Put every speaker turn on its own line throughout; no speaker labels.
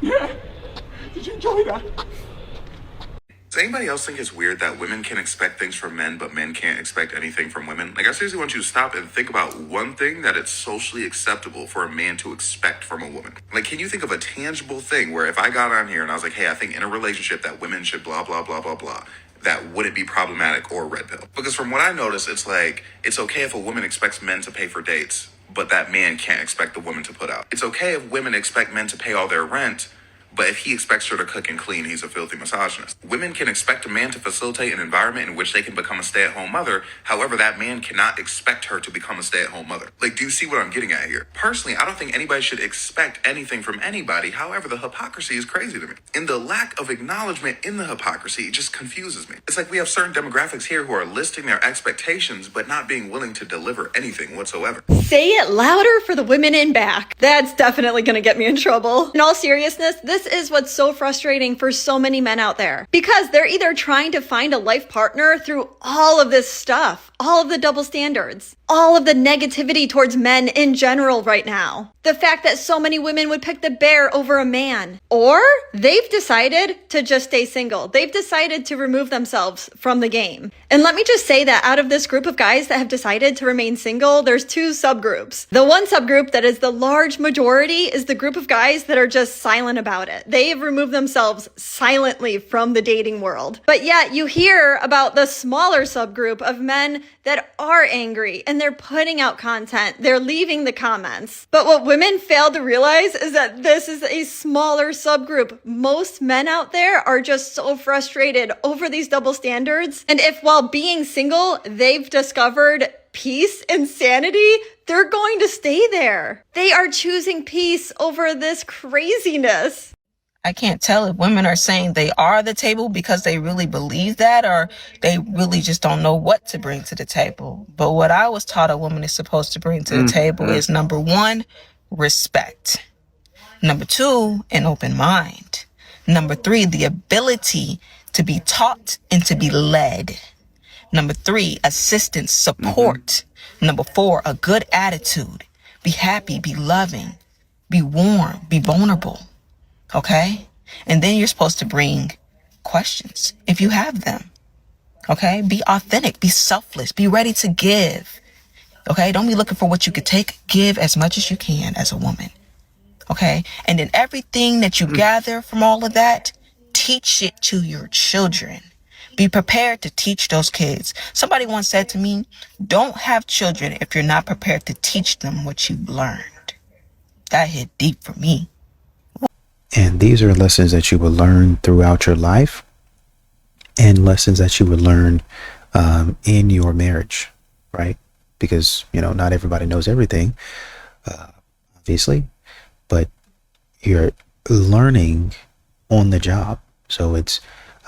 Yeah. Did you enjoy that?
Does anybody else think it's weird that women can expect things from men, but men can't expect anything from women? Like, I seriously want you to stop and think about one thing that it's socially acceptable for a man to expect from a woman. Like, can you think of a tangible thing where if I got on here and I was like, hey, I think in a relationship that women should blah, blah, blah, blah, blah, that wouldn't be problematic or red pill? Because from what I notice, it's like, it's okay if a woman expects men to pay for dates, but that man can't expect the woman to put out. It's okay if women expect men to pay all their rent, but if he expects her to cook and clean, he's a filthy misogynist. Women can expect a man to facilitate an environment in which they can become a stay-at-home mother. However, that man cannot expect her to become a stay-at-home mother. Like, do you see what I'm getting at here? Personally, I don't think anybody should expect anything from anybody. However, the hypocrisy is crazy to me. And the lack of acknowledgement in the hypocrisy just confuses me. It's like we have certain demographics here who are listing their expectations, but not being willing to deliver anything whatsoever.
Say it louder for the women in back. That's definitely gonna get me in trouble. In all seriousness, this is what's so frustrating for so many men out there, because they're either trying to find a life partner through all of this stuff, all of the double standards, all of the negativity towards men in general right now. The fact that so many women would pick the bear over a man, or they've decided to just stay single. They've decided to remove themselves from the game. And let me just say that out of this group of guys that have decided to remain single, there's two subgroups. The one subgroup that is the large majority is the group of guys that are just silent about it. They have removed themselves silently from the dating world. But yet you hear about the smaller subgroup of men that are angry and they're putting out content. They're leaving the comments. But what women fail to realize is that this is a smaller subgroup. Most men out there are just so frustrated over these double standards. And if while being single, they've discovered peace and sanity, they're going to stay there. They are choosing peace over this craziness.
I can't tell if women are saying they are the table because they really believe that, or they really just don't know what to bring to the table. But what I was taught a woman is supposed to bring to the table is, number one, respect. Number two, an open mind. Number three, the ability to be taught and to be led. Number three, assistance, support. Number four, a good attitude. Be happy, be loving, be warm, be vulnerable. Okay? And then you're supposed to bring questions if you have them. Okay? Be authentic, be selfless, be ready to give. Okay? Don't be looking for what you could take. Give as much as you can as a woman. Okay? And then everything that you gather from all of that, teach it to your children. Be prepared to teach those kids. Somebody once said to me, don't have children if you're not prepared to teach them what you've learned. That hit deep for me.
And these are lessons that you will learn throughout your life, and lessons that you would learn in your marriage, right? Because, not everybody knows everything, obviously, but you're learning on the job. So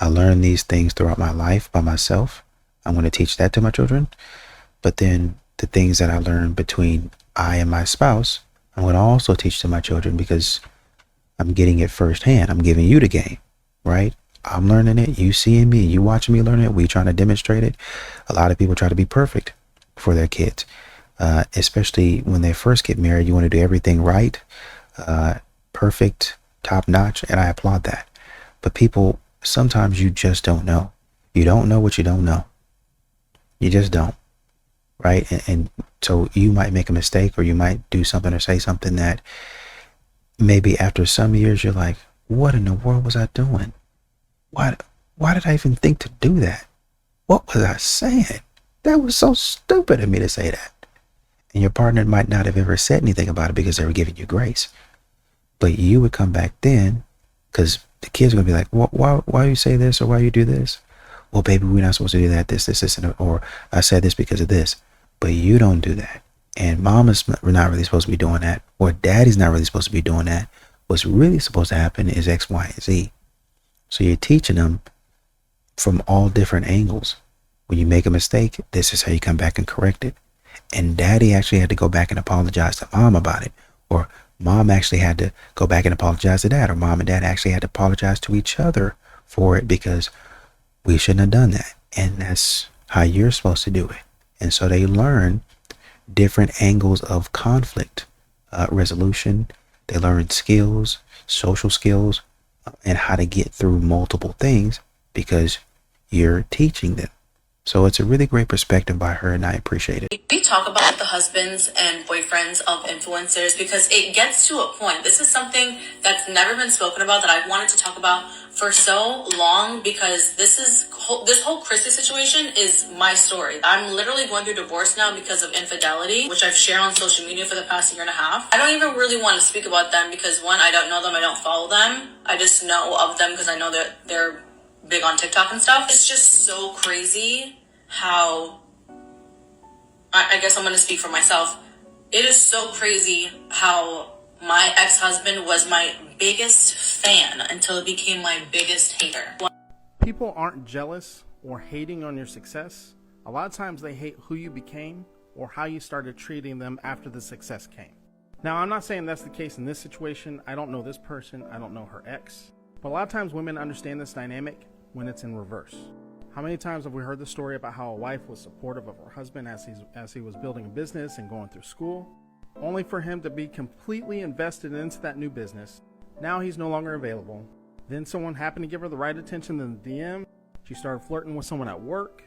I learned these things throughout my life by myself. I'm going to teach that to my children. But then the things that I learned between I and my spouse, I'm going to also teach to my children, because I'm getting it firsthand. I'm giving you the game, right? I'm learning it. You seeing me, you watching me learn it. We trying to demonstrate it. A lot of people try to be perfect for their kids, especially when they first get married. You want to do everything right, perfect, top notch, and I applaud that. But people, sometimes you just don't know. You don't know what you don't know. You just don't, right? And so you might make a mistake, or you might do something or say something that maybe after some years you're like, what in the world was I doing? Why did I even think to do that? What was I saying? That was so stupid of me to say that. And your partner might not have ever said anything about it because they were giving you grace. But you would come back then, because the kids are going to be like, why you say this, or why you do this? Well, baby, we're not supposed to do that, this, or I said this because of this. But you don't do that. And mama's not really supposed to be doing that, or daddy's not really supposed to be doing that. What's really supposed to happen is X, Y, and Z. So you're teaching them from all different angles. When you make a mistake, this is how you come back and correct it. And daddy actually had to go back and apologize to mom about it. Or mom actually had to go back and apologize to dad. Or mom and dad actually had to apologize to each other for it, because we shouldn't have done that. And that's how you're supposed to do it. And so they learn different angles of conflict resolution, They learn skills, social skills, and how to get through multiple things because you're teaching them. So it's a really great perspective by her, and I appreciate it.
We talk about the husbands and boyfriends of influencers because it gets to a point. This is something that's never been spoken about that I've wanted to talk about for so long because this whole Chrissy situation is my story. I'm literally going through divorce now because of infidelity, which I've shared on social media for the past year and a half. I don't even really want to speak about them because one, I don't know them, I don't follow them. I just know of them because I know that they're big on TikTok and stuff. It's just so crazy how, I guess I'm going to speak for myself. It is so crazy how my ex-husband was my biggest fan until it became my biggest hater.
People aren't jealous or hating on your success. A lot of times they hate who you became or how you started treating them after the success came. Now, I'm not saying that's the case in this situation. I don't know this person. I don't know her ex. But a lot of times women understand this dynamic when it's in reverse. How many times have we heard the story about how a wife was supportive of her husband as he was building a business and going through school, only for him to be completely invested into that new business. Now he's no longer available. Then someone happened to give her the right attention in the DM. She started flirting with someone at work.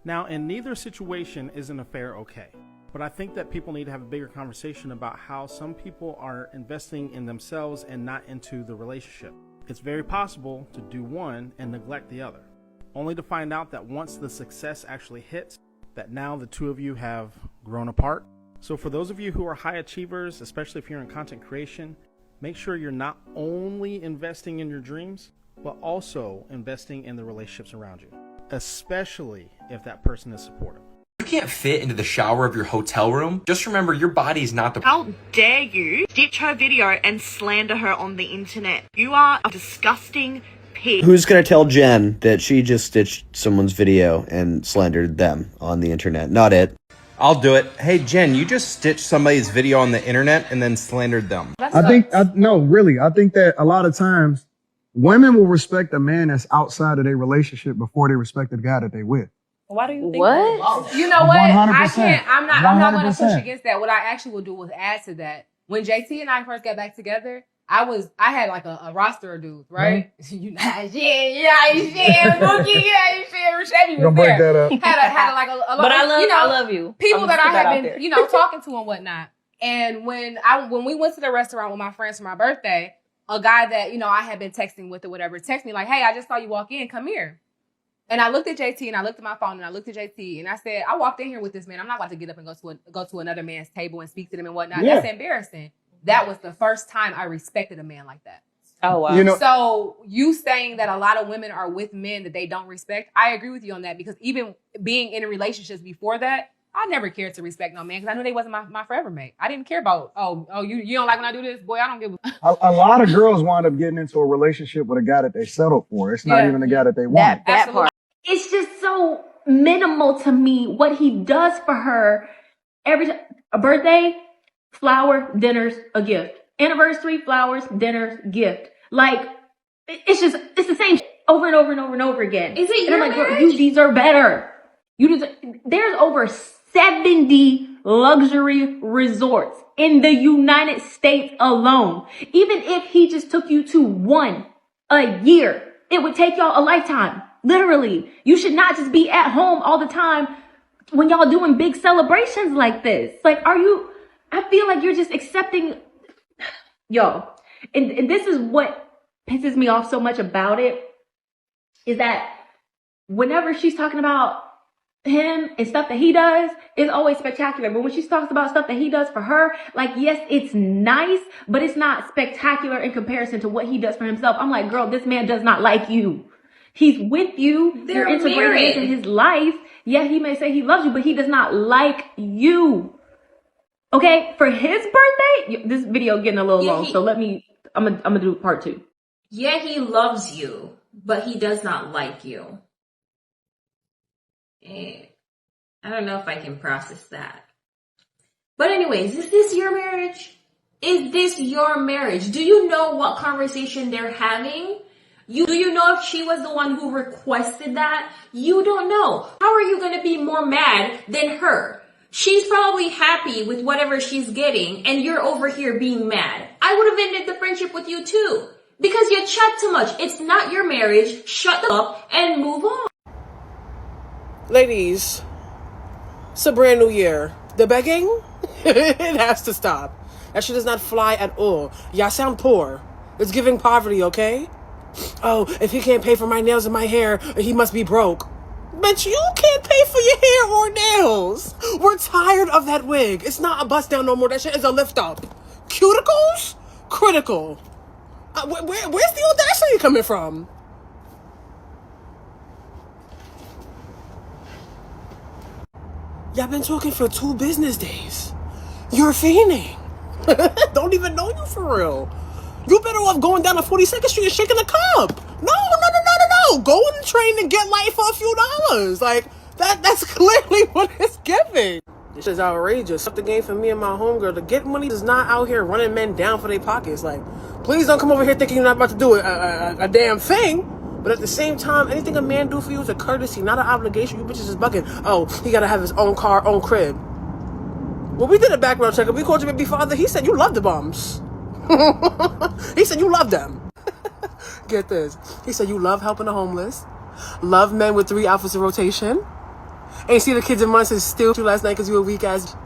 Now, in neither situation is an affair okay. But I think that people need to have a bigger conversation about how some people are investing in themselves and not into the relationship. It's very possible to do one and neglect the other, only to find out that once the success actually hits, that now the two of you have grown apart. So for those of you who are high achievers, especially if you're in content creation, make sure you're not only investing in your dreams, but also investing in the relationships around you, especially if that person is supportive.
You can't fit into the shower of your hotel room. Just remember, your body is not the...
How dare you stitch her video and slander her on the internet? You are a disgusting pig.
Who's gonna tell Jen that she just stitched someone's video and slandered them on the internet? Not it.
I'll do it. Hey, Jen, you just stitched somebody's video on the internet and then slandered them.
I think that a lot of times women will respect a man that's outside of their relationship before they respect the guy that they with.
Why do you think
what?
That? You know what?
100%.
I can't. I'm not going to push
100%.
against that. What I actually will do was add to that. When JT and I first got back together, I had like a roster of dudes, right? You know, Bookie, Chevy was
break
there.
that up.
Had like a lot.
But I
of,
love you.
People that I had been, talking to and whatnot. And when we went to the restaurant with my friends for my birthday, a guy that I had been texting with or whatever texted me like, "Hey, I just saw you walk in. Come here." And I looked at JT and I looked at my phone and I looked at JT and I said, I walked in here with this man. I'm not about to get up and go to another man's table and speak to them and whatnot.
Yeah.
That's embarrassing. That was the first time I respected a man like that.
Oh, wow.
So you saying that a lot of women are with men that they don't respect, I agree with you on that because even being in relationships before that, I never cared to respect no man because I knew they wasn't my forever mate. I didn't care about, you don't like when I do this? Boy, I don't give
A lot of girls wind up getting into a relationship with a guy that they settled for. It's not even the guy that they want.
That part.
It's just so minimal to me what he does for her every time. A birthday, flower, dinners, a gift. Anniversary, flowers, dinners, gift. Like, it's the same over and over and over and over again.
Is it
and
your
I'm like, girl,
marriage?
you deserve better. There's over 70 luxury resorts in the United States alone. Even if he just took you to one a year, it would take y'all a lifetime. Literally. You should not just be at home all the time when y'all doing big celebrations like this. Like, I feel like you're just accepting, and this is what pisses me off so much about it, is that whenever she's talking about him and stuff that he does, it's always spectacular. But when she talks about stuff that he does for her, like, yes, it's nice, but it's not spectacular in comparison to what he does for himself. I'm like, girl, this man does not like you. He's with you. You're integrated into his life. Yeah, he may say he loves you, but he does not like you. Okay, for his birthday, this video getting a little long, so I'm gonna do part 2.
Yeah, he loves you, but he does not like you. I don't know if I can process that. But anyways, is this your marriage? Is this your marriage? Do you know what conversation they're having? Do you know if she was the one who requested that? You don't know. How are you going to be more mad than her?
She's probably happy with whatever she's getting, and you're over here being mad. I would have ended the friendship with you too. Because you chat too much. It's not your marriage. Shut up and move on.
Ladies, it's a brand new year. The begging, it has to stop. That shit does not fly at all. Y'all sound poor. It's giving poverty, okay? Oh, if he can't pay for my nails and my hair, he must be broke. Bitch, you can't pay for your hair or nails. We're tired of that wig. It's not a bust down no more. That shit is a lift up. Cuticles? Critical. Where's the audacity coming from? Y'all been talking for 2 business days. You're fiending. Don't even know you for real. You better off going down to 42nd Street and shaking a cup. No. Go on the train and get light for a few dollars. Like, that's clearly what it's giving. This is outrageous. Up the game for me and my homegirl. To get money is not out here running men down for their pockets. Like, please don't come over here thinking you're not about to do a damn thing. But at the same time, anything a man do for you is a courtesy, not an obligation. You bitches is bugging. Oh, he gotta have his own car, own crib. Well, we did a background check. We called your baby father. He said you love the bums. He said you love them. Get this. He said you love helping the homeless, love men with 3 outfits in rotation, and see the kids in months and steal you last night because you were weak ass.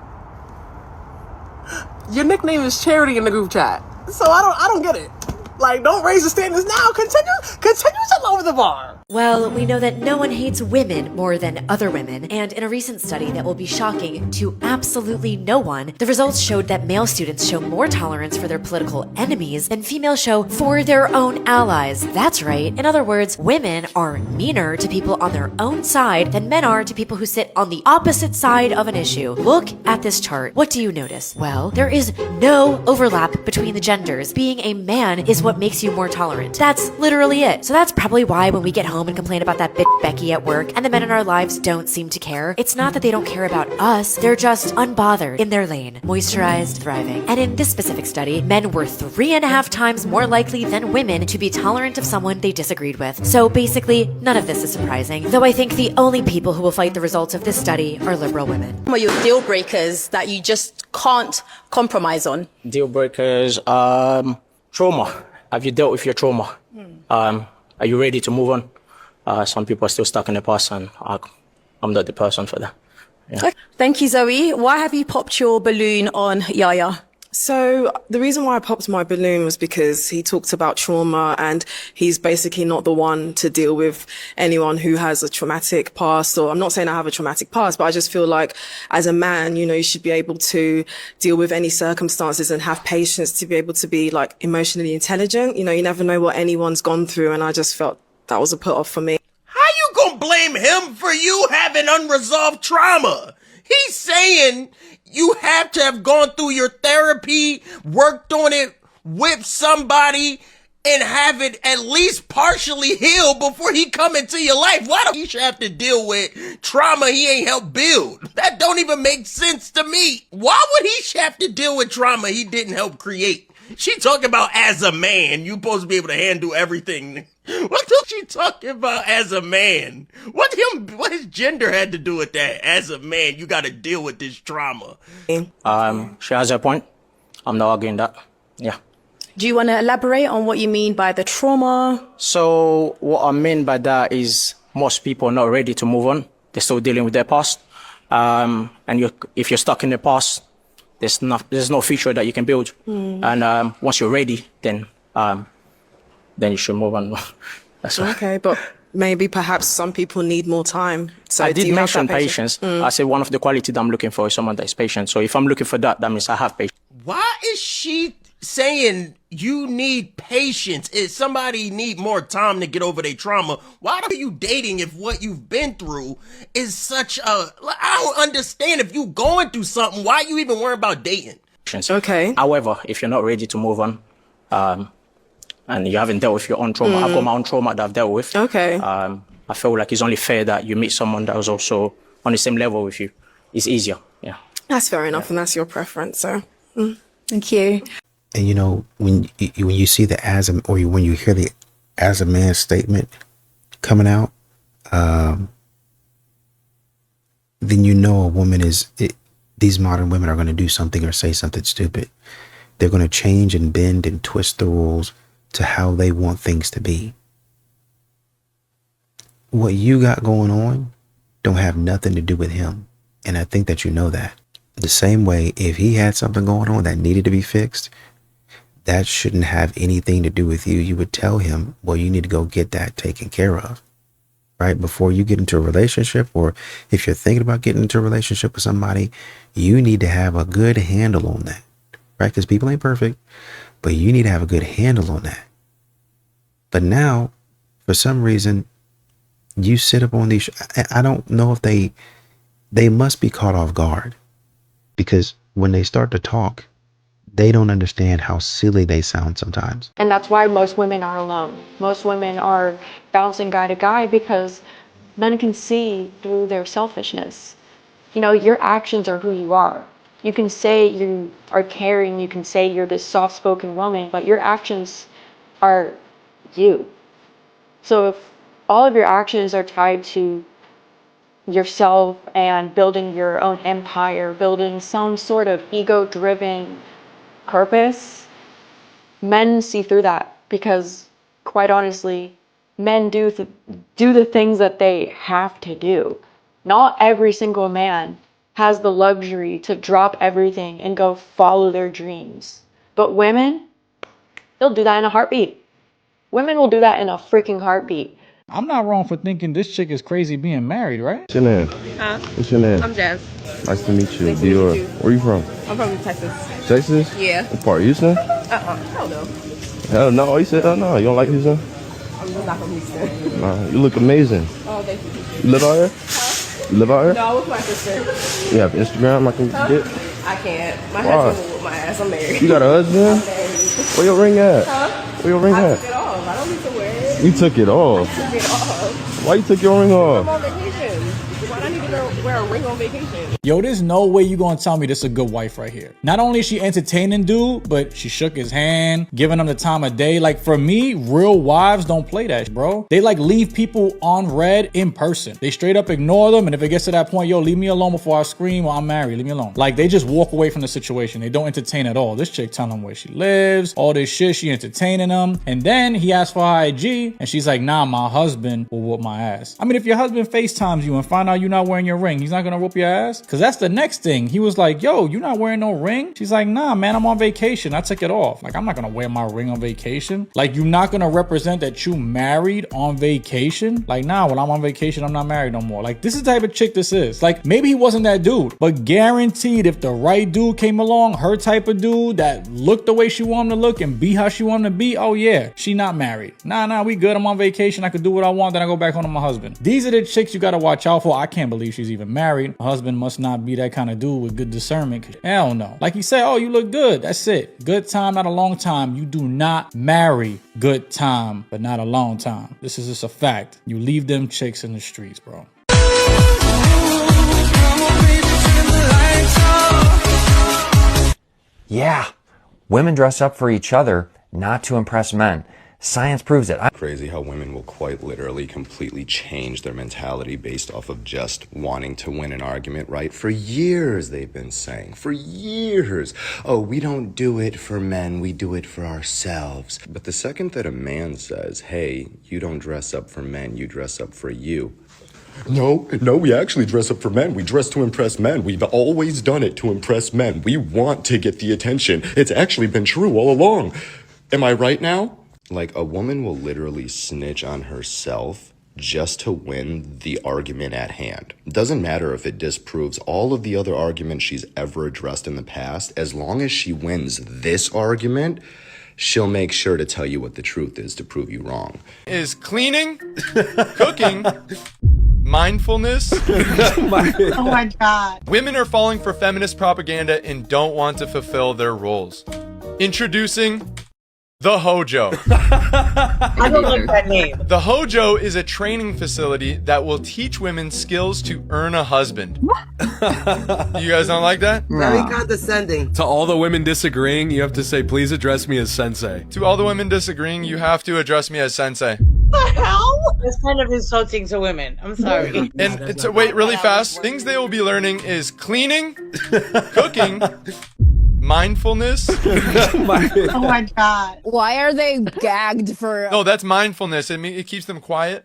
Your nickname is Charity in the group chat, so I don't get it. Like, don't raise the standards now. Continue to lower the bar.
Well, we know that no one hates women more than other women, and in a recent study that will be shocking to absolutely no one, the results showed that male students show more tolerance for their political enemies than females show for their own allies. That's right. In other words, women are meaner to people on their own side than men are to people who sit on the opposite side of an issue. Look at this chart. What do you notice? Well, there is no overlap between the genders. Being a man is what makes you more tolerant. That's literally it. So that's probably why when we get home and complain about that bitch Becky at work and the men in our lives don't seem to care, it's not that they don't care about us, they're just unbothered in their lane, moisturized, thriving. And in this specific study, men were 3.5 times more likely than women to be tolerant of someone they disagreed with. So basically, none of this is surprising, though I think the only people who will fight the results of this study are liberal women.
What are your deal breakers that you just can't compromise on? Deal breakers, trauma. Have you dealt with your trauma? Are you ready to move on? Some people are still stuck in the past, and I'm not the person for that. Yeah.
Okay. Thank you, Zoe. Why have you popped your balloon on Yaya?
So the reason why I popped my balloon was because he talked about trauma, and he's basically not the one to deal with anyone who has a traumatic past. Or I'm not saying I have a traumatic past, but I just feel like as a man, you should be able to deal with any circumstances and have patience to be able to be like emotionally intelligent. You never know what anyone's gone through, and I just felt that was a put off for me.
How you gonna blame him for you having unresolved trauma? He's saying you have to have gone through your therapy, worked on it with somebody, and have it at least partially healed before he come into your life. Why do he have to deal with trauma he ain't helped build? That don't even make sense to me. Why would he have to deal with trauma he didn't help create? She talking about as a man, you supposed to be able to handle everything. What is she talking about as a man? What his gender had to do with that? As a man, you got to deal with this trauma.
She has a point. I'm not arguing that. Yeah.
Do you want to elaborate on what you mean by the trauma?
So what I mean by that is most people are not ready to move on. They're still dealing with their past. And if you're stuck in the past, there's no future that you can build. And once you're ready, then you should move on. That's right.
Okay, but maybe perhaps some people need more time. So
I did mention patience. I said one of the qualities that I'm looking for is someone that is patient. So if I'm looking for that, that means I have patience.
Why is she saying you need patience? If somebody need more time to get over their trauma, why are you dating if what you've been through is such a... I don't understand. If you going through something, why you even worry about dating?
Okay.
However, if you're not ready to move on, and you haven't dealt with your own trauma, I've got my own trauma that I've dealt with.
Okay.
I feel like it's only fair that you meet someone that was also on the same level with you. It's easier. Yeah.
That's fair enough, and that's your preference. So,
thank you.
And when you see the when you hear the as a man statement coming out, then a woman is these modern women are going to do something or say something stupid. They're going to change and bend and twist the rules to how they want things to be. What you got going on don't have nothing to do with him. And I think that you know that. The same way, if he had something going on that needed to be fixed, that shouldn't have anything to do with you. You would tell him, well, you need to go get that taken care of, right? Before you get into a relationship, or if you're thinking about getting into a relationship with somebody, you need to have a good handle on that, right? Because people ain't perfect, but you need to have a good handle on that. But now, for some reason, you sit up on these, I don't know if they must be caught off guard, because when they start to talk, they don't understand how silly they sound sometimes.
And that's why most women are alone. Most women are bouncing guy to guy because men can see through their selfishness. You know, your actions are who you are. You can say you are caring, you can say you're this soft-spoken woman, but your actions are you. So if all of your actions are tied to yourself and building your own empire, building some sort of ego-driven purpose, men see through that because, quite honestly, men do the things that they have to do. Not every single man has the luxury to drop everything and go follow their dreams. But women, they'll do that in a heartbeat. Women will do that in a freaking heartbeat.
I'm not wrong for thinking this chick is crazy being married, right?
What's your name?
Huh?
What's your name?
I'm Jazz.
Nice to meet you.
Nice to meet
Dior.
you.
Where you from?
I'm from Texas.
Texas?
Yeah.
What part? Houston?
Hell no.
Hell no. You said hell no. You don't like Houston?
I'm just not from Houston.
Nah. You look amazing.
Oh, thank you.
You live out here?
Huh?
You live out here?
No, with my sister.
You have Instagram I can get?
I can't. My
Why?
husband will whip my ass. I'm married.
You got a husband?
I'm married.
Where your ring at?
Huh?
Where your ring
I
at?
took it off. I don't need to wear it.
You took it off.
I took it off.
Why you took your ring
I'm
off?
on vacation. Why do I need to wear a ring on vacation?
Yo, there's no way you gonna tell me this is a good wife right here. Not only is she entertaining dude, but she shook his hand, giving him the time of day. Like, for me, real wives don't play that, bro. They like leave people on red in person. They straight up ignore them, and if it gets to that point, yo, leave me alone before I scream, or I'm married, leave me alone. Like, they just walk away from the situation. They don't entertain at all. This chick telling him where she lives, all this shit, she entertaining him. And then he asks for her IG, and she's like, nah, my husband will whoop my ass. I mean, if your husband FaceTimes you and find out you're not wearing your ring, he's not gonna whoop your ass? Cause that's the next thing. He was like, yo, you not wearing no ring? She's like, nah, man, I'm on vacation. I took it off. Like, I'm not gonna wear my ring on vacation. Like, you're not gonna represent that you married on vacation? Like, nah, when I'm on vacation, I'm not married no more. Like, this is the type of chick this is. Like, maybe he wasn't that dude, but guaranteed if the right dude came along, her type of dude that looked the way she wanted him to look and be how she wanted him to be, oh yeah, she not married. Nah, we good. I'm on vacation. I could do what I want. Then I go back home to my husband. These are the chicks you gotta watch out for. I can't believe she's even married. Her husband must not be that kind of dude with good discernment. Hell no. Like he said, oh, you look good. That's it. Good time, not a long time. You do not marry good time, but not a long time. This is just a fact. You leave them chicks in the streets, bro.
Yeah, women dress up for each other, not to impress men. Science proves it.
Crazy how women will quite literally completely change their mentality based off of just wanting to win an argument, right? For years they've been saying, for years, oh, we don't do it for men, we do it for ourselves. But the second that a man says, hey, you don't dress up for men, you dress up for you. No, we actually dress up for men. We dress to impress men. We've always done it to impress men. We want to get the attention. It's actually been true all along. Am I right now? Like, a woman will literally snitch on herself just to win the argument at hand. It doesn't matter if it disproves all of the other arguments she's ever addressed in the past. As long as she wins this argument, she'll make sure to tell you what the truth is to prove you wrong.
Is cleaning, cooking, mindfulness.
Oh my God.
Women are falling for feminist propaganda and don't want to fulfill their roles. Introducing the Hojo.
I don't like that name.
The Hojo is a training facility that will teach women skills to earn a husband. You guys don't like that?
Very condescending.
To all the women disagreeing, you have to say, please address me as sensei.
To all the women disagreeing, you have to address me as sensei.
The hell?
That's kind of insulting to women. I'm sorry.
And it's wait, really fast. Things they will be learning is cleaning, cooking, mindfulness.
Oh my god.
Why are they gagged for?
No, that's mindfulness. It keeps them quiet.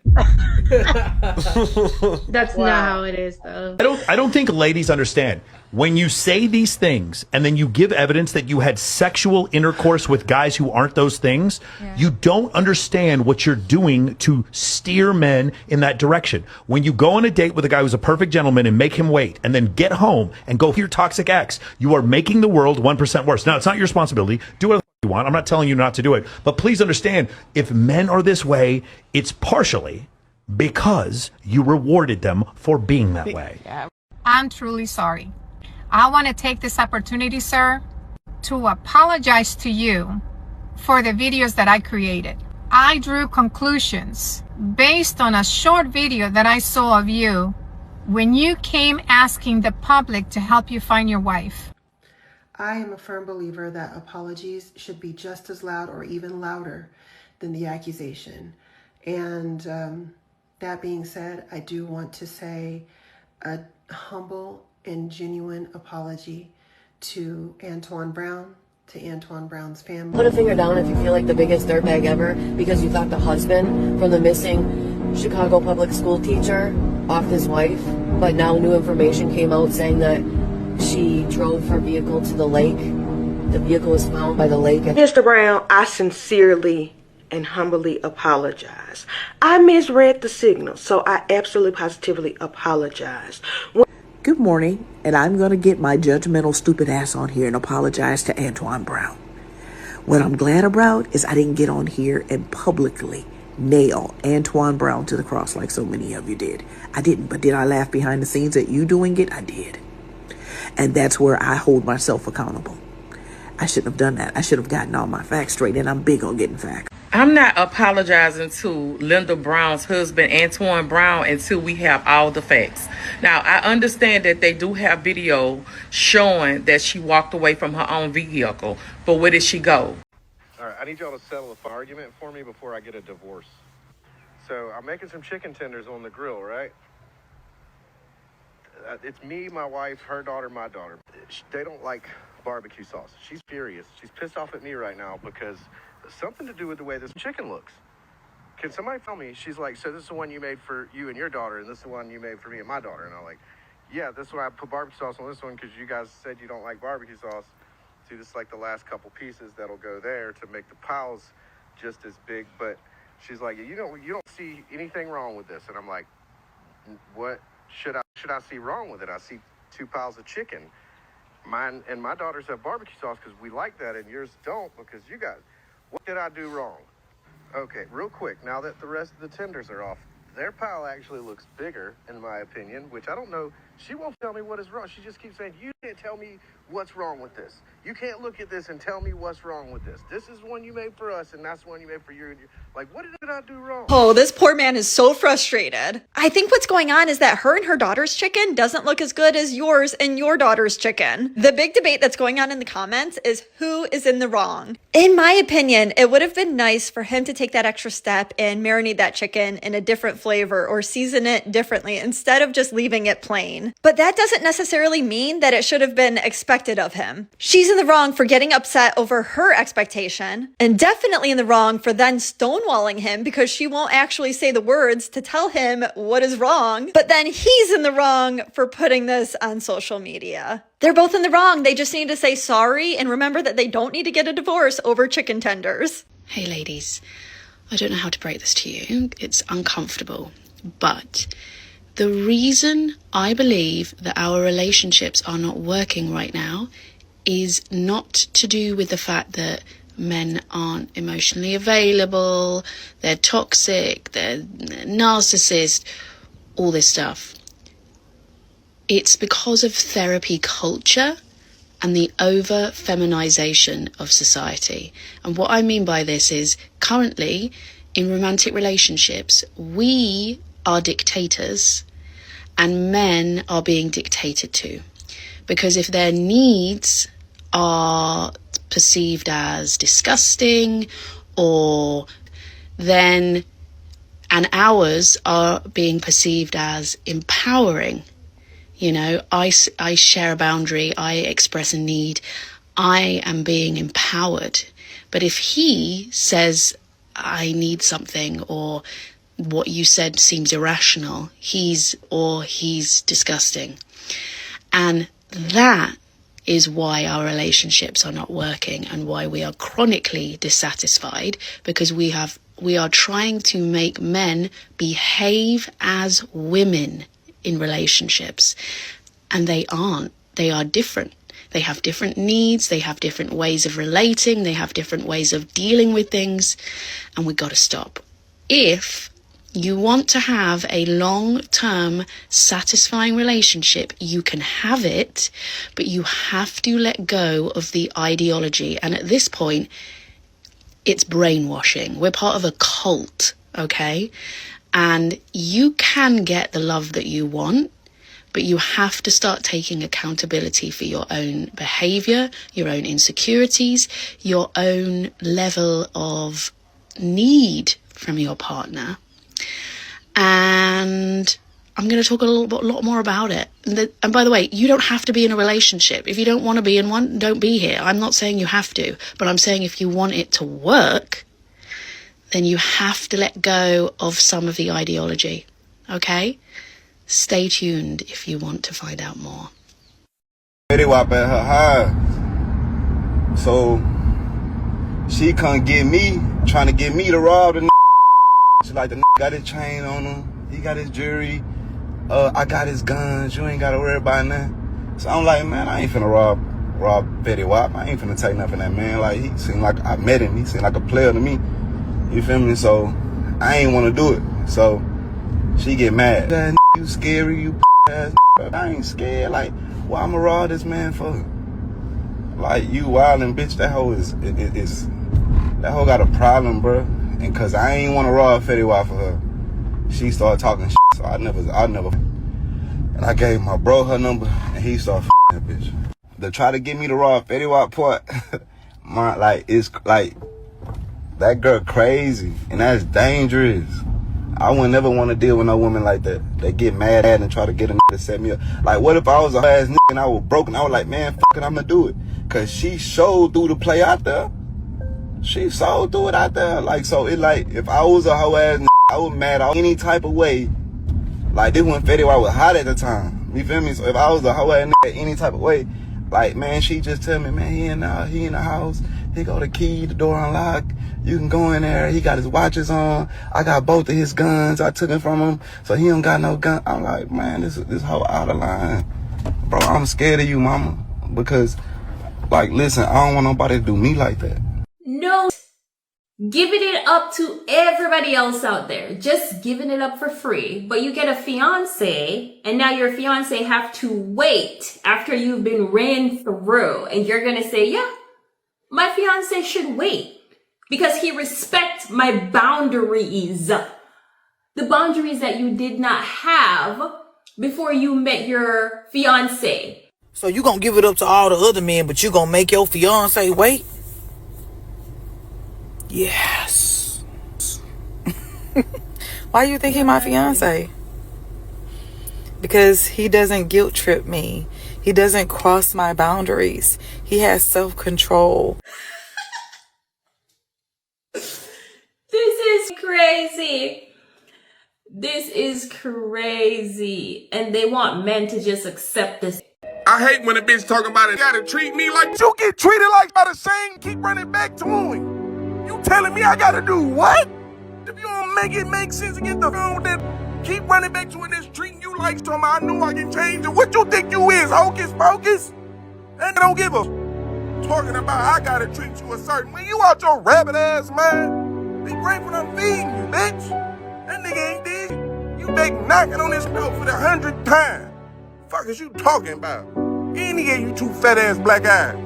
That's not how it is, though.
I don't think ladies understand. When you say these things and then you give evidence that you had sexual intercourse with guys who aren't those things, you don't understand what you're doing to steer men in that direction. When you go on a date with a guy who's a perfect gentleman and make him wait and then get home and go for your toxic ex, you are making the world 1% worse. Now, it's not your responsibility. Do whatever you want. I'm not telling you not to do it. But please understand, if men are this way, it's partially because you rewarded them for being that way.
I'm truly sorry. I want to take this opportunity, sir, to apologize to you for the videos that I created. I drew conclusions based on a short video that I saw of you when you came asking the public to help you find your wife.
I am a firm believer that apologies should be just as loud or even louder than the accusation. And that being said, I do want to say a humble and genuine apology to Antoine Brown, to Antoine Brown's family.
Put a finger down if you feel like the biggest dirtbag ever because you thought the husband from the missing Chicago public school teacher offed his wife, but now new information came out saying that she drove her vehicle to the lake. The vehicle was found by the lake.
Mr. Brown, I sincerely and humbly apologize. I misread the signal, so I absolutely positively apologize.
Good morning, and I'm going to get my judgmental stupid ass on here and apologize to Antoine Brown. What I'm glad about is I didn't get on here and publicly nail Antoine Brown to the cross like so many of you did. I didn't, but did I laugh behind the scenes at you doing it? I did. And that's where I hold myself accountable. I shouldn't have done that. I should have gotten all my facts straight, and I'm big on getting facts.
I'm not apologizing to Linda Brown's husband, Antoine Brown, until we have all the facts. Now, I understand that they do have video showing that she walked away from her own vehicle, but where did she go?
All right, I need y'all to settle a argument for me before I get a divorce. So I'm making some chicken tenders on the grill, right? It's me, my wife, her daughter, my daughter. They don't like barbecue sauce. She's furious. She's pissed off at me right now because something to do with the way this chicken looks. Can somebody tell me? She's like, so this is the one you made for you and your daughter, and this is the one you made for me and my daughter. And I'm like, yeah, this is why I put barbecue sauce on this one because you guys said you don't like barbecue sauce. See, this is like the last couple pieces that'll go there to make the piles just as big. But she's like, you don't see anything wrong with this. And I'm like, what should I see wrong with it? I see 2 piles of chicken. Mine and my daughters have barbecue sauce because we like that, and yours don't because you guys. What did I do wrong? Okay, real quick, now that the rest of the tenders are off, their pile actually looks bigger, in my opinion, which I don't know. She won't tell me what is wrong. She just keeps saying, you can't tell me what's wrong with this. You can't look at this and tell me what's wrong with this. This is one you made for us, and that's one you made for you. Like, what did I do wrong?
Oh, this poor man is so frustrated. I think what's going on is that her and her daughter's chicken doesn't look as good as yours and your daughter's chicken. The big debate that's going on in the comments is who is in the wrong. In my opinion, it would have been nice for him to take that extra step and marinate that chicken in a different flavor or season it differently instead of just leaving it plain. But that doesn't necessarily mean that it should have been expected of him. She's in the wrong for getting upset over her expectation, and definitely in the wrong for then stonewalling him because she won't actually say the words to tell him what is wrong. But then he's in the wrong for putting this on social media. They're both in the wrong. They just need to say sorry and remember that they don't need to get a divorce over chicken tenders.
Hey ladies, I don't know how to break this to you. It's uncomfortable, but the reason I believe that our relationships are not working right now is not to do with the fact that men aren't emotionally available, they're toxic, they're narcissist, all this stuff. It's because of therapy culture and the over-feminization of society. And what I mean by this is currently in romantic relationships, we are dictators and men are being dictated to. Because if their needs are perceived as disgusting, or then and ours are being perceived as empowering. You know, I share a boundary, I express a need, I am being empowered. But if he says, I need something, or what you said seems irrational, he's disgusting. And that is why our relationships are not working and why we are chronically dissatisfied, because we are trying to make men behave as women in relationships, and they aren't. They are different. They have different needs, they have different ways of relating, they have different ways of dealing with things, and we got to stop. If you want to have a long-term, satisfying relationship, you can have it, but you have to let go of the ideology. And at this point, it's brainwashing. We're part of a cult, okay? And you can get the love that you want, but you have to start taking accountability for your own behavior, your own insecurities, your own level of need from your partner. And I'm going to talk a lot more about it. And by the way, you don't have to be in a relationship. If you don't want to be in one, don't be here. I'm not saying you have to, but I'm saying if you want it to work, then you have to let go of some of the ideology, okay? Stay tuned if you want to find out more.
Fetty Wap at her house. So she couldn't get me, trying to get me to rob the. She like, the got his chain on him, he got his jewelry, I got his guns, you ain't gotta worry about nothing. So I'm like, man, I ain't finna rob Fetty Wap. I ain't finna take nothing from that man. Like, he seemed like, I met him, he seemed like a player to me. You feel me? So I ain't wanna do it. So she get mad. That you scary, you ass. I ain't scared. Like, why I'ma rob this man for? Like, you wildin', bitch. That hoe that hoe got a problem, bro. And cause I ain't wanna rob Fetty Wap for her, she started talking shit. So I never. And I gave my bro her number, and he started that bitch. To try to get me to rob Fetty Wap part, it's like that girl crazy, and that's dangerous. I would never want to deal with no woman like that. They get mad and try to get a nigga to set me up. Like, what if I was a ass nigga and I was broken? I was like, man, fuck it, I'm gonna do it. Cause she showed through the play out there. She showed through it out there. Like, so it like, if I was a hoe ass nigga, I was mad out any type of way. Like, this when Fetty Wap was hot at the time. You feel me? So if I was a hoe ass nigga any type of way, like, man, she just tell me, man, he in the house. He got the key, the door unlocked. You can go in there. He got his watches on. I got both of his guns. I took it from him, so he don't got no gun. I'm like, man, this whole out of line. Bro, I'm scared of you, mama. Because, like, listen, I don't want nobody to do me like that.
No, giving it up to everybody else out there. Just giving it up for free. But you get a fiance, and now your fiance have to wait after you've been ran through. And you're going to say, yeah, my fiance should wait. Because he respects my boundaries. The boundaries that you did not have before you met your fiance.
So you gonna give it up to all the other men, but you gonna make your fiance wait? Yes.
Why you think he my fiance? Because he doesn't guilt trip me. He doesn't cross my boundaries. He has self-control.
This is crazy. This is crazy. And they want men to just accept this.
I hate when a bitch talking about it. Gotta treat me like you get treated like by the same. Keep running back to him. You telling me I gotta do what? If you don't make it make sense and get the phone, then keep running back to it that's treating you like something. I know I can change it. What you think you is? Hocus pocus? And don't give a talking about I gotta treat you a certain way. You out your rabbit ass, man. Be grateful I'm feeding you, bitch. That nigga ain't dead. You been knocking on this door for the 100th time. Fuck is you talking about? Any of you two fat ass black eyes.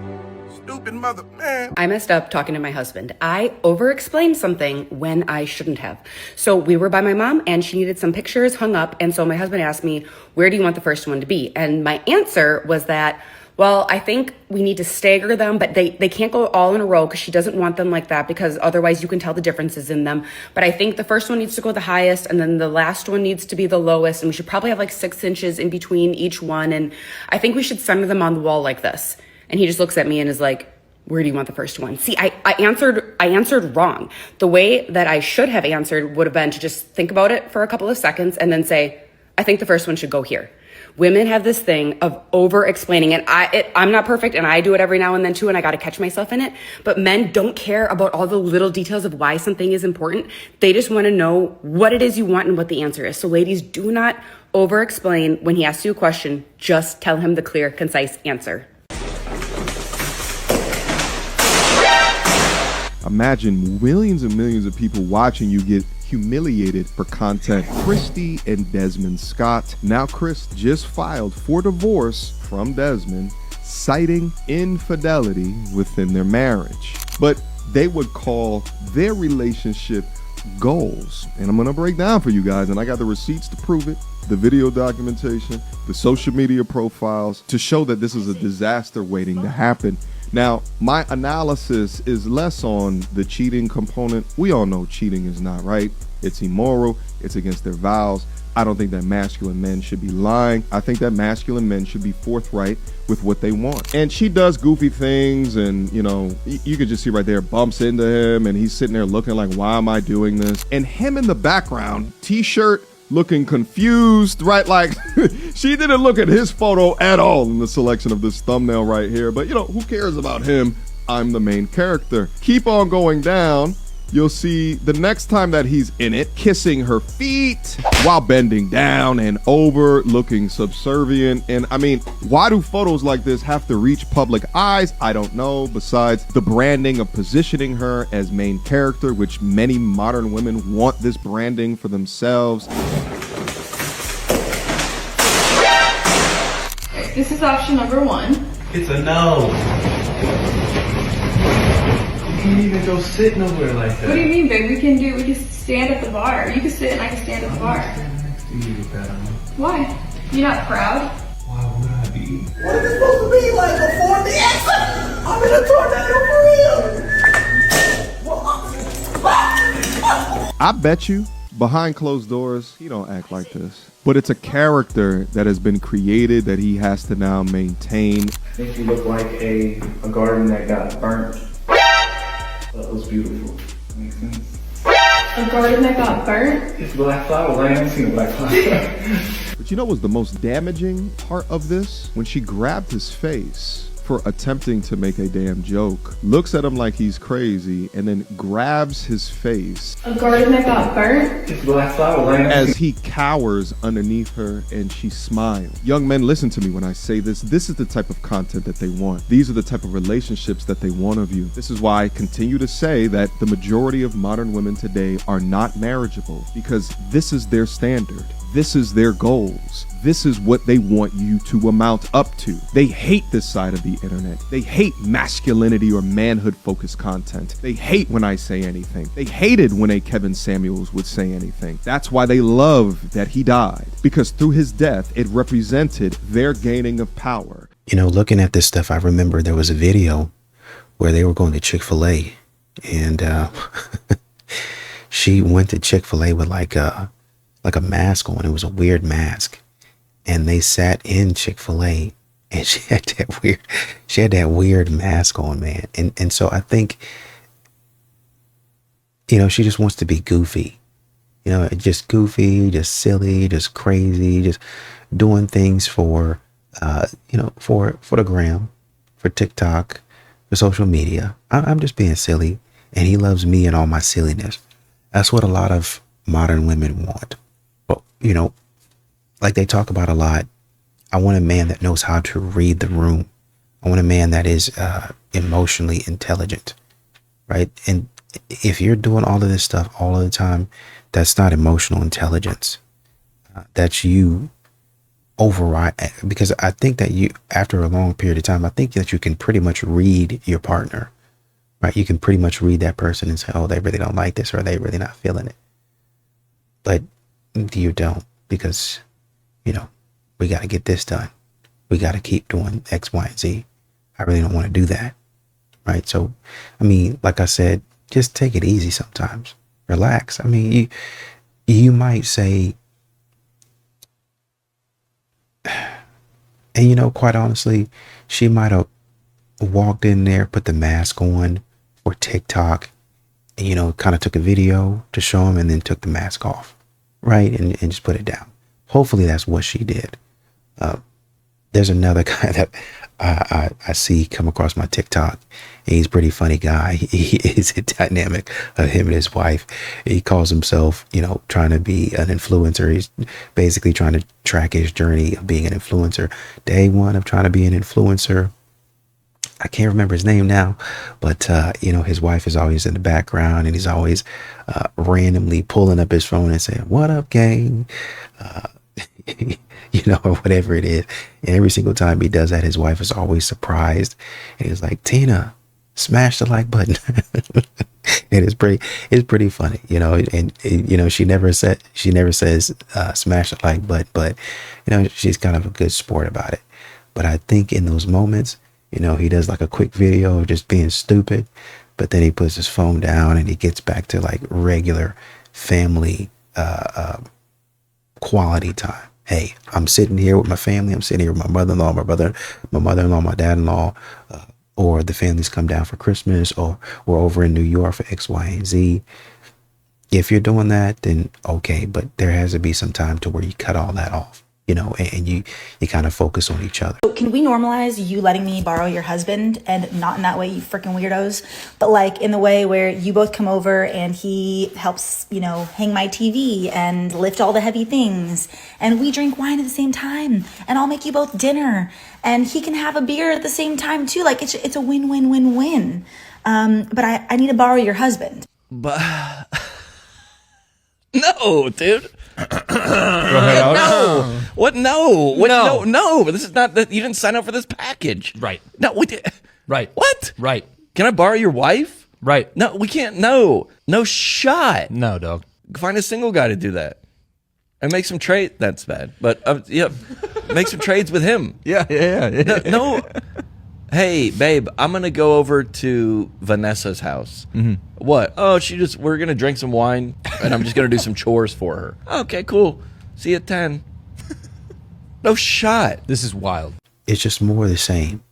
Stupid mother, man.
I messed up talking to my husband. I over-explained something when I shouldn't have. So we were by my mom and she needed some pictures hung up. And so my husband asked me, where do you want the first one to be? And my answer was that, Well, I think we need to stagger them, but they can't go all in a row because she doesn't want them like that, because otherwise you can tell the differences in them. But I think the first one needs to go the highest, and then the last one needs to be the lowest, and we should probably have like 6 inches in between each one. And I think we should center them on the wall like this. And he just looks at me and is like, where do you want the first one? See, I answered wrong. The way that I should have answered would have been to just think about it for a couple of seconds and then say, I think the first one should go here. Women have this thing of over-explaining, and I'm not perfect, and I do it every now and then too, and I got to catch myself in it. But men don't care about all the little details of why something is important. They just want to know what it is you want and what the answer is. So ladies, do not over-explain when he asks you a question. Just tell him the clear, concise answer.
Imagine millions and millions of people watching you get humiliated for content. Christy and Desmond Scott. Now Chris just filed for divorce from Desmond, citing infidelity within their marriage. But they would call their relationship goals. And I'm gonna break down for you guys, and I got the receipts to prove it, the video documentation, the social media profiles to show that this is a disaster waiting to happen. Now, my analysis is less on the cheating component. We all know cheating is not right. It's immoral. It's against their vows. I don't think that masculine men should be lying. I think that masculine men should be forthright with what they want. And she does goofy things, and you know, you could just see right there, bumps into him, and he's sitting there looking like, why am I doing this? And him in the background, t-shirt, looking confused, right? Like she didn't look at his photo at all in the selection of this thumbnail right here. But you know, who cares about him? I'm the main character. Keep on going down. You'll see the next time that he's in it, kissing her feet while bending down and over, looking subservient. And I mean, why do photos like this have to reach public eyes? I don't know, besides the branding of positioning her as main character, which many modern women want this branding for themselves.
This is option number 1.
It's a no. You can't even go sit nowhere like that.
What do you mean, babe? We can stand at the bar. You can sit and I can stand at the bar. Why? You're not proud?
Why would I be?
What is it supposed to be like before the accident? I'm in a tornado for real.
I bet you behind closed doors, he don't act like this. But it's a character that has been created that he has to now maintain.
I think you look like a garden that got burnt. That was beautiful. Makes sense.
A garden that got burnt?
It's black flowers. I haven't seen a black flower.
But you know what was the most damaging part of this? When she grabbed his face for attempting to make a damn joke, looks at him like he's crazy, and then grabs his face.
A garden that got burnt?
It's black flowers.
As he cowers underneath her and she smiles. Young men, listen to me when I say this. This is the type of content that they want. These are the type of relationships that they want of you. This is why I continue to say that the majority of modern women today are not marriageable, because this is their standard. This is their goals. This is what they want you to amount up to. They hate this side of the internet. They hate masculinity or manhood-focused content. They hate when I say anything. They hated when a Kevin Samuels would say anything. That's why they love that he died, because through his death, it represented their gaining of power.
You know, looking at this stuff, I remember there was a video where they were going to Chick-fil-A, and she went to Chick-fil-A with like a mask on. It was a weird mask. And they sat in Chick-fil-A, and she had that weird mask on, man. And so I think, you know, she just wants to be goofy, you know, just goofy, just silly, just crazy, just doing things for, you know, for the gram, for TikTok, for social media. I'm just being silly, and he loves me and all my silliness. That's what a lot of modern women want. But, you know, like they talk about a lot, I want a man that knows how to read the room. I want a man that is emotionally intelligent, right? And if you're doing all of this stuff all of the time, that's not emotional intelligence. That's you override. Because I think that you, after a long period of time, I think that you can pretty much read your partner, right? You can pretty much read that person and say, oh, they really don't like this, or they really not feeling it. But you don't, because, you know, we got to get this done. we got to keep doing X, Y, and Z. I really don't want to do that. Right. So, I mean, like I said, just take it easy sometimes. Relax. I mean, you might say, and you know, quite honestly, she might have walked in there, put the mask on for TikTok, and, you know, kind of took a video to show him and then took the mask off, right? And just put it down. Hopefully that's what she did. There's another guy that I see come across my TikTok, and he's a pretty funny guy. He is a dynamic of him and his wife. He calls himself, you know, trying to be an influencer. He's basically trying to track his journey of being an influencer. Day one of trying to be an influencer. I can't remember his name now, but, you know, his wife is always in the background, and he's always randomly pulling up his phone and saying, "What up, gang?" You know, or whatever it is. And every single time he does that, his wife is always surprised. And he's like, "Tina, smash the like button." And it's pretty funny, you know, and you know, she never says, smash the like button, but, you know, she's kind of a good sport about it. But I think in those moments, you know, he does like a quick video of just being stupid, but then he puts his phone down and he gets back to like regular family, quality time. Hey, I'm sitting here with my family. I'm sitting here with my mother-in-law, my mother-in-law, my dad-in-law, or the families come down for Christmas, or we're over in New York for X, Y, and Z. If you're doing that, then okay, but there has to be some time to where you cut all that off, you know, and you kind of focus on each other.
So can we normalize you letting me borrow your husband, and not in that way, you freaking weirdos, but like in the way where you both come over and he helps, you know, hang my TV and lift all the heavy things, and we drink wine at the same time, and I'll make you both dinner, and he can have a beer at the same time too. Like it's a win-win-win-win. But I need to borrow your husband.
But no, dude.
Go ahead, Alex.
No. What? No. What? No. No. This is not that. You didn't sign up for this package.
Right.
No. We did.
Right.
What?
Right.
Can I borrow your wife?
Right.
No, we can't. No. No shot.
No, dog.
Find a single guy to do that. And make some trade. That's bad. But yeah, make some trades with him.
Yeah.
No. Hey, babe, I'm going to go over to Vanessa's house.
Mm-hmm.
What? Oh, we're going to drink some wine, and I'm just going to do some chores for her. Okay, cool. See you at 10. No shot.
This is wild.
It's just more of the same.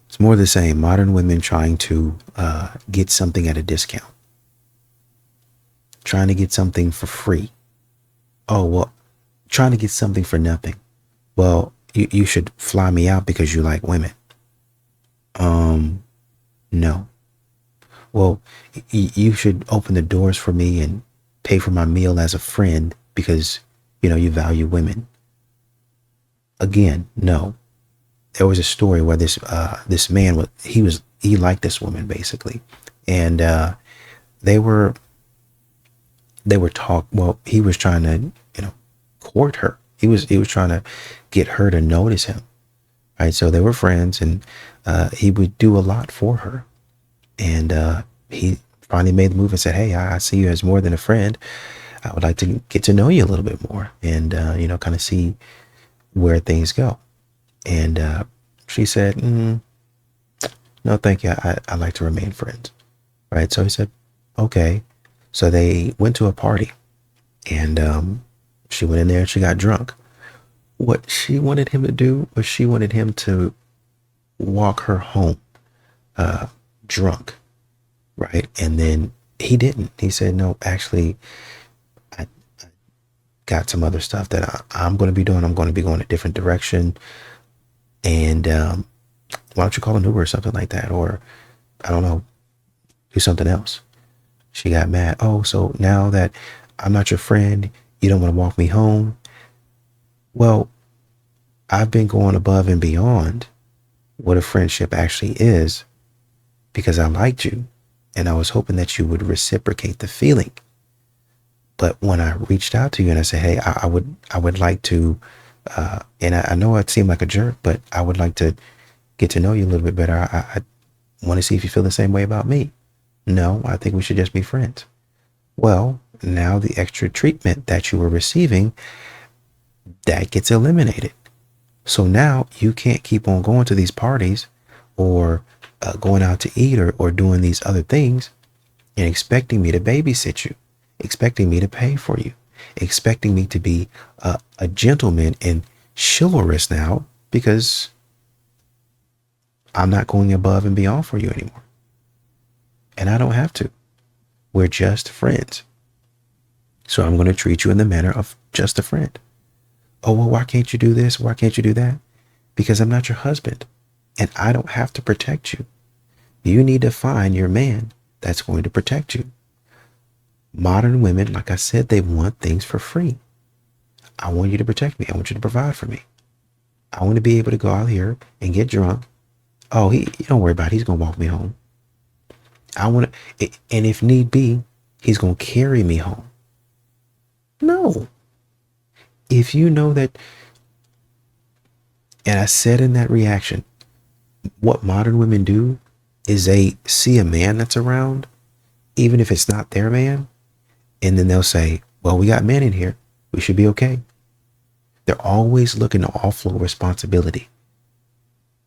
It's more of the same. Modern women trying to get something at a discount. Trying to get something for free. Oh, well, trying to get something for nothing. Well, you should fly me out because you like women. No. Well, you should open the doors for me and pay for my meal as a friend because, you know, you value women. Again, no. There was a story where this man, he liked this woman basically. And, he was trying to, you know, court her. He was trying to get her to notice him. Right. So they were friends, and he would do a lot for her. And he finally made the move and said, "Hey, I see you as more than a friend. I would like to get to know you a little bit more and, you know, kind of see where things go." And she said, "No, thank you. I like to remain friends." Right. So he said, "Okay." So they went to a party, and she went in there and she got drunk. What she wanted him to do was she wanted him to walk her home drunk, right? And then he didn't. He said, "No, actually, I got some other stuff that I'm going to be doing. I'm going to be going a different direction. And why don't you call an Uber or something like that? Or, I don't know, do something else." She got mad. "Oh, so now that I'm not your friend, you don't want to walk me home?" Well, I've been going above and beyond what a friendship actually is because I liked you and I was hoping that you would reciprocate the feeling. But when I reached out to you and I said, "Hey, I would like to, and I know I seem like a jerk, but I would like to get to know you a little bit better. I want to see if you feel the same way about me." "No, I think we should just be friends." Well, now the extra treatment that you were receiving, that gets eliminated. So now you can't keep on going to these parties or going out to eat or doing these other things and expecting me to babysit you, expecting me to pay for you, expecting me to be a gentleman and chivalrous now because I'm not going above and beyond for you anymore. And I don't have to. We're just friends. So I'm going to treat you in the manner of just a friend. Oh, well, why can't you do this? Why can't you do that? Because I'm not your husband and I don't have to protect you. You need to find your man that's going to protect you. Modern women, like I said, they want things for free. I want you to protect me. I want you to provide for me. I want to be able to go out here and get drunk. Oh, don't worry about it. He's going to walk me home. I want to, and if need be, he's going to carry me home. No. If you know that, and I said in that reaction, what modern women do is they see a man that's around, even if it's not their man, and then they'll say, well, we got men in here. We should be okay. They're always looking to offload responsibility.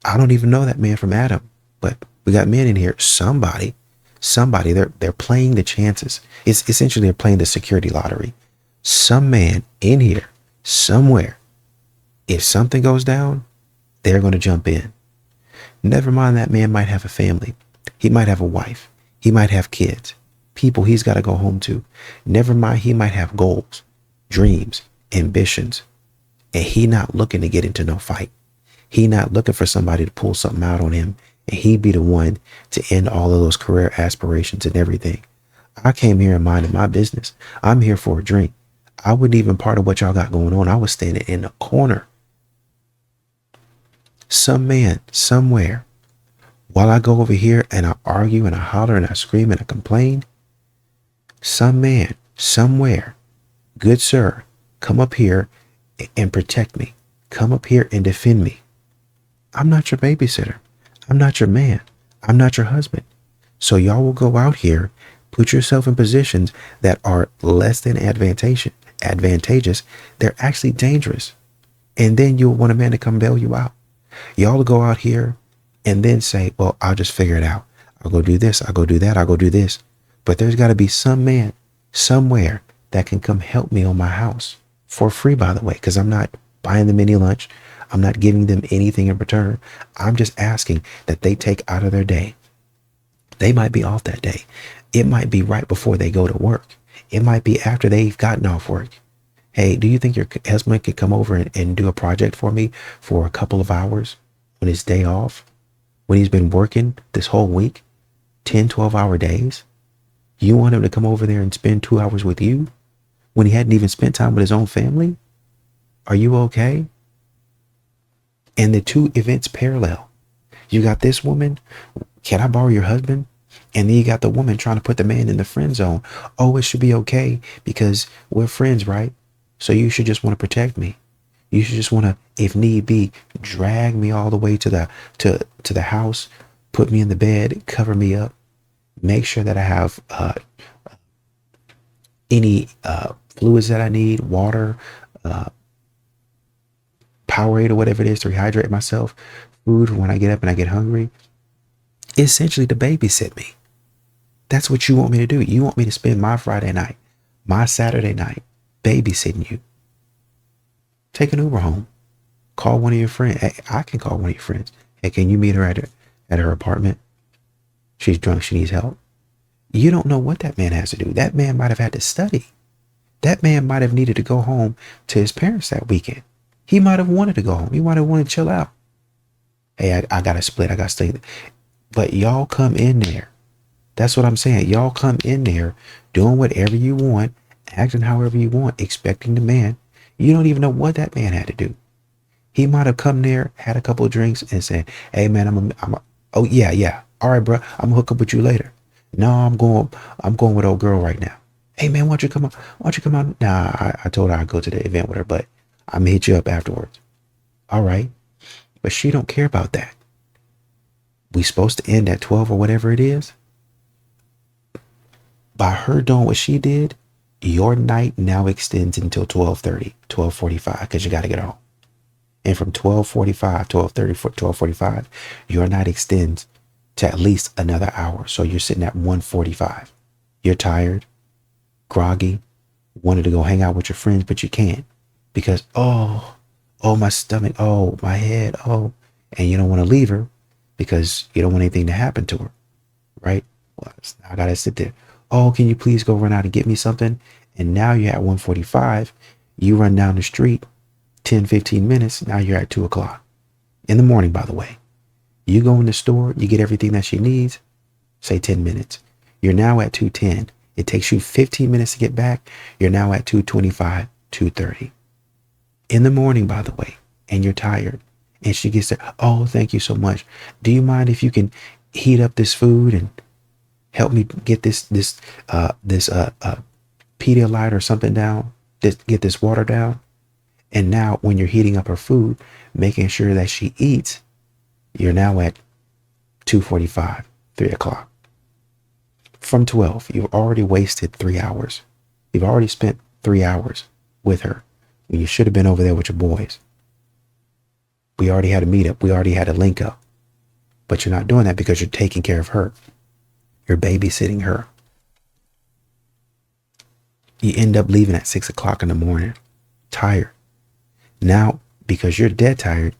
I don't even know that man from Adam, but we got men in here. Somebody, they're playing the chances. It's essentially they're playing the security lottery. Some man in here, somewhere, if something goes down, they're going to jump in. Never mind that man might have a family. He might have a wife. He might have kids, people he's got to go home to. Never mind, he might have goals, dreams, ambitions, and he not looking to get into no fight. He not looking for somebody to pull something out on him, and he be the one to end all of those career aspirations and everything. I came here and minded my business. I'm here for a drink. I wasn't even part of what y'all got going on. I was standing in the corner. Some man, somewhere, while I go over here and I argue and I holler and I scream and I complain, some man, somewhere, good sir, come up here and protect me. Come up here and defend me. I'm not your babysitter. I'm not your man. I'm not your husband. So y'all will go out here, put yourself in positions that are less than advantageous. They're actually dangerous. And then you'll want a man to come bail you out. Y'all will go out here and then say, well, I'll just figure it out. I'll go do this. I'll go do that. I'll go do this. But there's got to be some man somewhere that can come help me on my house for free, by the way, because I'm not buying them any lunch. I'm not giving them anything in return. I'm just asking that they take out of their day. They might be off that day. It might be right before they go to work. It might be after they've gotten off work. Hey, do you think your husband could come over and do a project for me for a couple of hours on his day off? When he's been working this whole week, 10, 12-hour days? You want him to come over there and spend 2 hours with you when he hadn't even spent time with his own family? Are you okay? And the two events parallel. You got this woman, can I borrow your husband? And then you got the woman trying to put the man in the friend zone. Oh, it should be okay because we're friends, right? So you should just want to protect me. You should just want to, if need be, drag me all the way to the house, put me in the bed, cover me up, make sure that I have any fluids that I need, water, Powerade or whatever it is to rehydrate myself, food when I get up and I get hungry. Essentially to babysit me. That's what you want me to do. You want me to spend my Friday night, my Saturday night, babysitting you. Take an Uber home. Call one of your friends. Hey, I can call one of your friends. Hey, can you meet her at her apartment? She's drunk. She needs help. You don't know what that man has to do. That man might have had to study. That man might have needed to go home to his parents that weekend. He might have wanted to go home. He might have wanted to chill out. Hey, I got to split. I got to stay. But y'all come in there. That's what I'm saying. Y'all come in there doing whatever you want, acting however you want, expecting the man. You don't even know what that man had to do. He might have come there, had a couple of drinks and said, hey man, oh yeah. All right, bro. I'm gonna hook up with you later. No, I'm going with old girl right now. Hey man, why don't you come on? Why don't you come on? Nah, I told her I'd go to the event with her, but I'm gonna hit you up afterwards. All right. But she don't care about that. We supposed to end at 12 or whatever it is. By her doing what she did, your night now extends until 12:30, 12:45, because you got to get home. And from 12:45, 12:30, 12:45, your night extends to at least another hour. So you're sitting at 1:45. You're tired, groggy, wanted to go hang out with your friends, but you can't because, oh, my stomach, oh, my head, oh, and you don't want to leave her because you don't want anything to happen to her, right? Well, I got to sit there. Oh, can you please go run out and get me something? And now you're at 1:45. You run down the street 10, 15 minutes. Now you're at 2 o'clock in the morning, by the way. You go in the store, you get everything that she needs, say 10 minutes. You're now at 2:10. It takes you 15 minutes to get back. You're now at 2:25, 2:30. In the morning, by the way, and you're tired. And she gets there. Oh, thank you so much. Do you mind if you can heat up this food and help me get this Pedialyte or something down? Get this water down. And now when you're heating up her food, making sure that she eats, you're now at 2:45, 3 o'clock. From 12, you've already wasted 3 hours. You've already spent 3 hours with her when you should have been over there with your boys. We already had a meetup. We already had a link up. But you're not doing that because you're taking care of her. You're babysitting her. You end up leaving at 6 o'clock in the morning, tired. Now, because you're dead tired,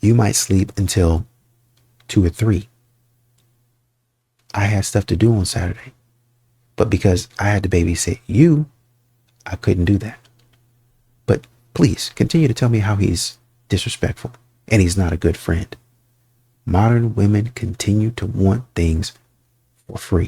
you might sleep until 2 or 3. I had stuff to do on Saturday, but because I had to babysit you, I couldn't do that. But please continue to tell me how he's disrespectful and he's not a good friend. Modern women continue to want things for free.